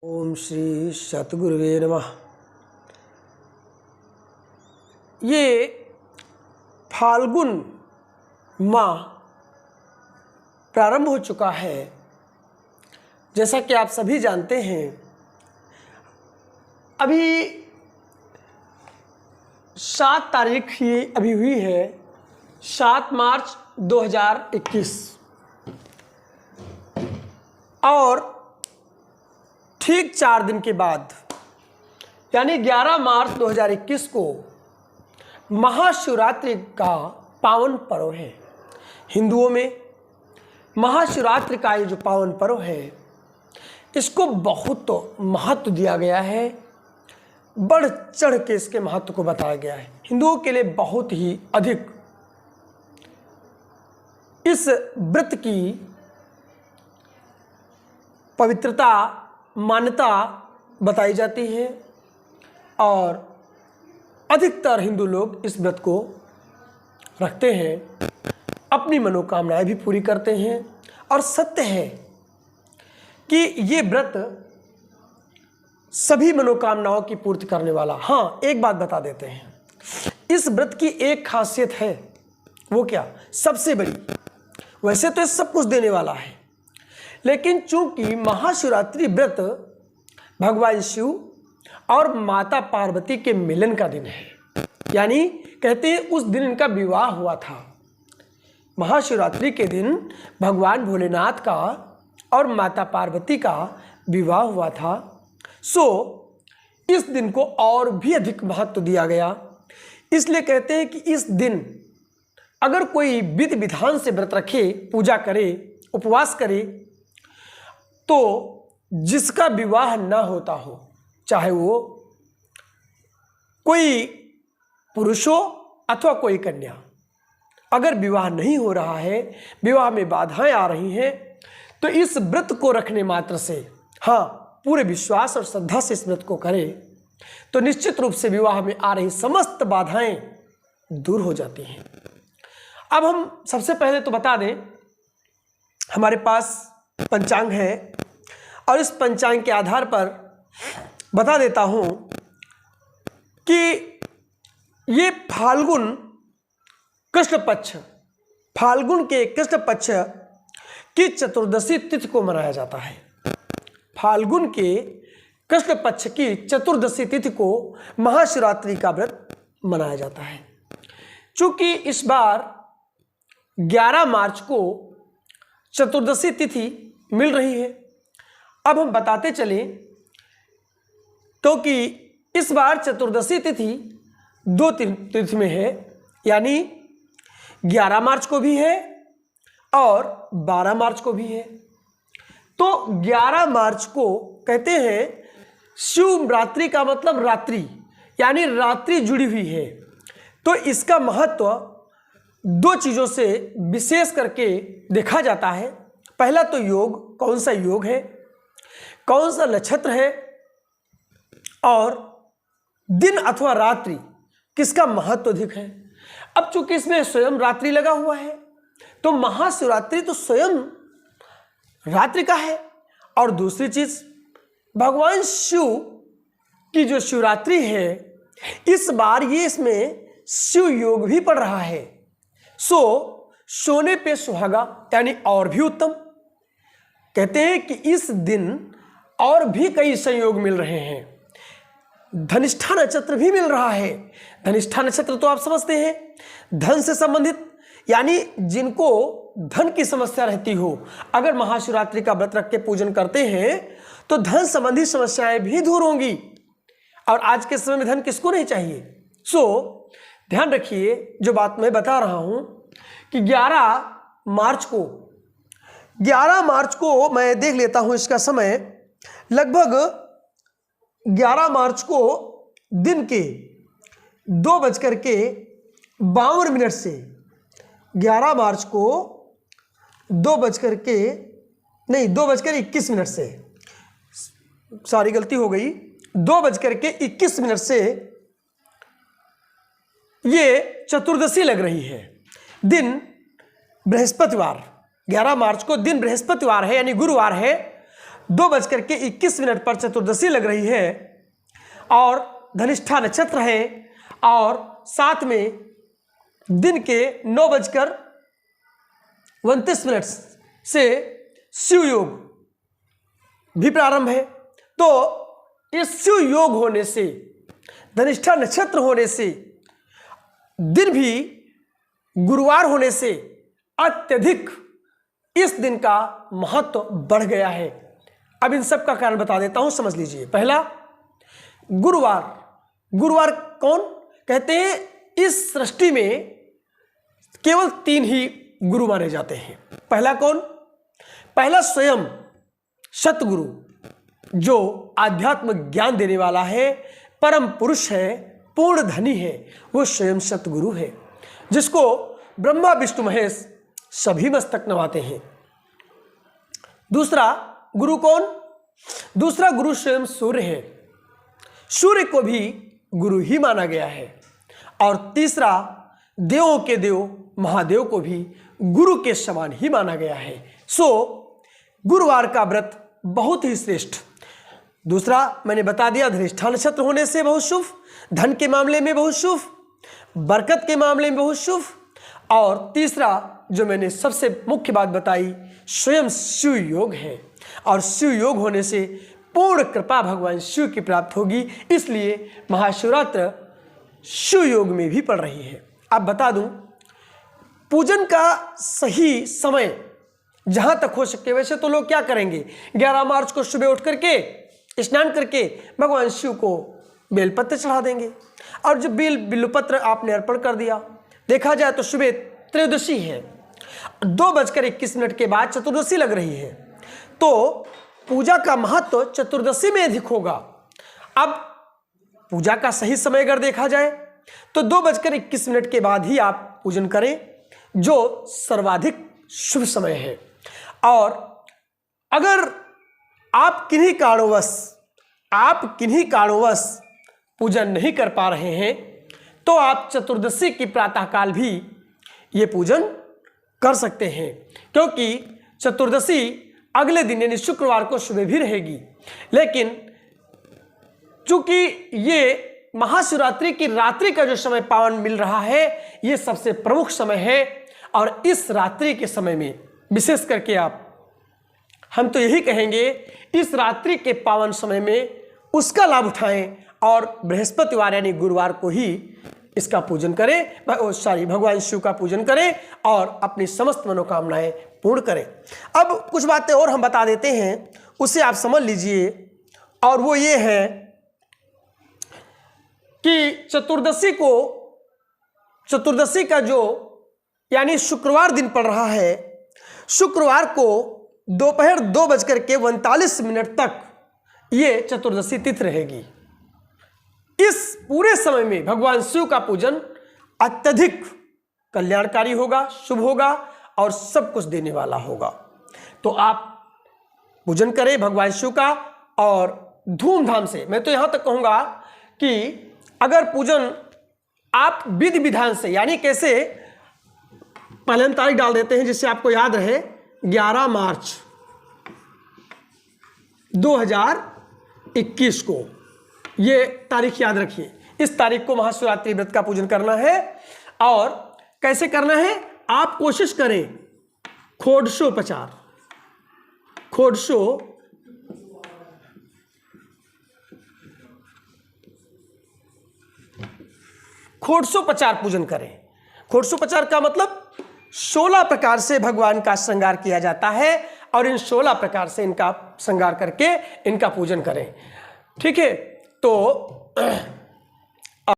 ओम श्री सतगुरुवे नमः। ये फाल्गुन माह प्रारंभ हो चुका है। जैसा कि आप सभी जानते हैं, अभी 7 तारीख ही अभी हुई है, 7 मार्च 2021 और ठीक 4 दिन के बाद यानी 11 मार्च 2021 को महाशिवरात्रि का पावन पर्व है। हिंदुओं में महाशिवरात्रि का ये जो पावन पर्व है, इसको बहुत महत्व दिया गया है, बढ़ चढ़ के इसके महत्व को बताया गया है। हिंदुओं के लिए बहुत ही अधिक इस व्रत की पवित्रता, मान्यता बताई जाती है और अधिकतर हिंदू लोग इस व्रत को रखते हैं, अपनी मनोकामनाएं भी पूरी करते हैं। और सत्य है कि ये व्रत सभी मनोकामनाओं की पूर्ति करने वाला। हाँ, एक बात बता देते हैं, इस व्रत की एक खासियत है। वो क्या? सबसे बड़ी, वैसे तो सब कुछ देने वाला है, लेकिन चूंकि महाशिवरात्रि व्रत भगवान शिव और माता पार्वती के मिलन का दिन है, यानी कहते हैं उस दिन इनका विवाह हुआ था। महाशिवरात्रि के दिन भगवान भोलेनाथ का और माता पार्वती का विवाह हुआ था। सो इस दिन को और भी अधिक महत्व दिया गया। इसलिए कहते हैं कि इस दिन अगर कोई विधि विधान से व्रत रखे, पूजा करे, उपवास करे, तो जिसका विवाह न होता हो, चाहे वो कोई पुरुष हो अथवा कोई कन्या, अगर विवाह नहीं हो रहा है, विवाह में बाधाएं आ रही हैं, तो इस व्रत को रखने मात्र से, हाँ, पूरे विश्वास और श्रद्धा से इस व्रत को करें तो निश्चित रूप से विवाह में आ रही समस्त बाधाएं दूर हो जाती हैं। अब हम सबसे पहले तो बता दें, हमारे पास पंचांग है और इस पंचांग के आधार पर बता देता हूं कि ये फाल्गुन कृष्ण पक्ष, फाल्गुन के कृष्ण पक्ष की चतुर्दशी तिथि को मनाया जाता है। फाल्गुन के कृष्ण पक्ष की चतुर्दशी तिथि को महाशिवरात्रि का व्रत मनाया जाता है। चूंकि इस बार 11 मार्च को चतुर्दशी तिथि मिल रही है, अब हम बताते चलें क्योंकि इस बार चतुर्दशी तिथि 2 तिथि में है, यानी 11 मार्च को भी है और 12 मार्च को भी है। तो 11 मार्च को कहते हैं शिवरात्रि का मतलब रात्रि, यानी रात्रि जुड़ी हुई है। तो इसका महत्व 2 चीज़ों से विशेष करके देखा जाता है। पहला तो योग, कौन सा योग है, कौन सा नक्षत्र है, और दिन अथवा रात्रि किसका महत्व अधिक है। अब चूंकि इसमें स्वयं रात्रि लगा हुआ है, तो महाशिवरात्रि तो स्वयं रात्रि का है। और दूसरी चीज, भगवान शिव की जो शिवरात्रि है, इस बार ये इसमें शिव योग भी पड़ रहा है। सो सोने पे सुहागा, यानी और भी उत्तम। कहते हैं कि इस दिन और भी कई संयोग मिल रहे हैं। धनिष्ठा नक्षत्र भी मिल रहा है। धनिष्ठा नक्षत्र तो आप समझते हैं, धन से संबंधित, यानी जिनको धन की समस्या रहती हो, अगर महाशिवरात्रि का व्रत रख के पूजन करते हैं तो धन संबंधी समस्याएं भी दूर होंगी। और आज के समय में धन किसको नहीं चाहिए। सो ध्यान रखिए, जो बात मैं बता रहा हूं कि 11 मार्च को मैं देख लेता हूं इसका समय, लगभग 11 मार्च को दिन के 2:52 से, 11 मार्च को 2:21 से, सॉरी गलती हो गई, 2:21 से ये चतुर्दशी लग रही है। दिन बृहस्पतिवार, 11 मार्च को दिन बृहस्पतिवार है, यानी गुरुवार है। 2:21 पर चतुर्दशी लग रही है और धनिष्ठा नक्षत्र है और साथ में दिन के 9:29 से शिव योग भी प्रारंभ है। तो इस शिव योग होने से, धनिष्ठा नक्षत्र होने से, दिन भी गुरुवार होने से अत्यधिक इस दिन का महत्व बढ़ गया है। अब इन सब का कारण बता देता हूं, समझ लीजिए। पहला, गुरुवार। गुरुवार कौन कहते हैं? इस सृष्टि में केवल 3 ही गुरु माने जाते हैं। पहला कौन? पहला स्वयं सतगुरु, जो आध्यात्म ज्ञान देने वाला है, परम पुरुष है, पूर्ण धनी है, वो स्वयं सतगुरु है, जिसको ब्रह्मा विष्णु महेश सभी मस्तक नवाते हैं। दूसरा गुरु कौन? दूसरा गुरु स्वयं सूर्य है, सूर्य को भी गुरु ही माना गया है। और तीसरा, देवों के देव महादेव को भी गुरु के समान ही माना गया है। सो गुरुवार का व्रत बहुत ही श्रेष्ठ। दूसरा मैंने बता दिया, धनिष्ठा नक्षत्र होने से बहुत शुभ, धन के मामले में बहुत शुभ, बरकत के मामले में बहुत शुभ। और तीसरा जो मैंने सबसे मुख्य बात बताई, स्वयं शिव योग है और शिव योग होने से पूर्ण कृपा भगवान शिव की प्राप्त होगी। इसलिए महाशिवरात्रि शिव योग में भी पड़ रही है। अब बता दूं, पूजन का सही समय जहां तक हो सके, वैसे तो लोग क्या करेंगे, 11 मार्च को सुबह उठ करके स्नान करके भगवान शिव को बेलपत्र चढ़ा देंगे। और जब बिल्वपत्र आपने अर्पण कर दिया, देखा जाए तो सुबह त्रयोदशी है, 2:21 के बाद चतुर्दशी लग रही है, तो पूजा का महत्व चतुर्दशी में अधिक होगा। अब पूजा का सही समय अगर देखा जाए तो 2:21 के बाद ही आप पूजन करें, जो सर्वाधिक शुभ समय है। और अगर आप किन्हीं कारणवश पूजन नहीं कर पा रहे हैं, तो आप चतुर्दशी की प्रातःकाल भी ये पूजन कर सकते हैं, क्योंकि चतुर्दशी अगले दिन यानी शुक्रवार को सुबह भी रहेगी। लेकिन चूंकि ये महाशिवरात्रि की रात्रि का जो समय पावन मिल रहा है, ये सबसे प्रमुख समय है। और इस रात्रि के समय में विशेष करके हम तो यही कहेंगे, इस रात्रि के पावन समय में उसका लाभ उठाएं और बृहस्पतिवार यानी गुरुवार को ही इसका पूजन करें, भगवान शिव का पूजन करें और अपनी समस्त मनोकामनाएं पूर्ण करें। अब कुछ बातें और हम बता देते हैं, उसे आप समझ लीजिए। और वो ये है कि चतुर्दशी का जो यानी शुक्रवार दिन पड़ रहा है, शुक्रवार को दोपहर 2:39 तक ये चतुर्दशी तिथि रहेगी। इस पूरे समय में भगवान शिव का पूजन अत्यधिक कल्याणकारी होगा, शुभ होगा और सब कुछ देने वाला होगा। तो आप पूजन करें भगवान शिव का और धूमधाम से। मैं तो यहां तक कहूंगा कि अगर पूजन आप विधि विधान से, यानी कैसे, पहले हम तारीख डाल देते हैं जिससे आपको याद रहे, 11 मार्च 2021 को, ये तारीख याद रखिए। इस तारीख को महाशिवरात्रि व्रत का पूजन करना है। और कैसे करना है, आप कोशिश करें खोडशोपचार पूजन करें। खोडशोपचार का मतलब 16 प्रकार से भगवान का श्रृंगार किया जाता है और इन 16 प्रकार से इनका श्रृंगार करके इनका पूजन करें। ठीक है, तो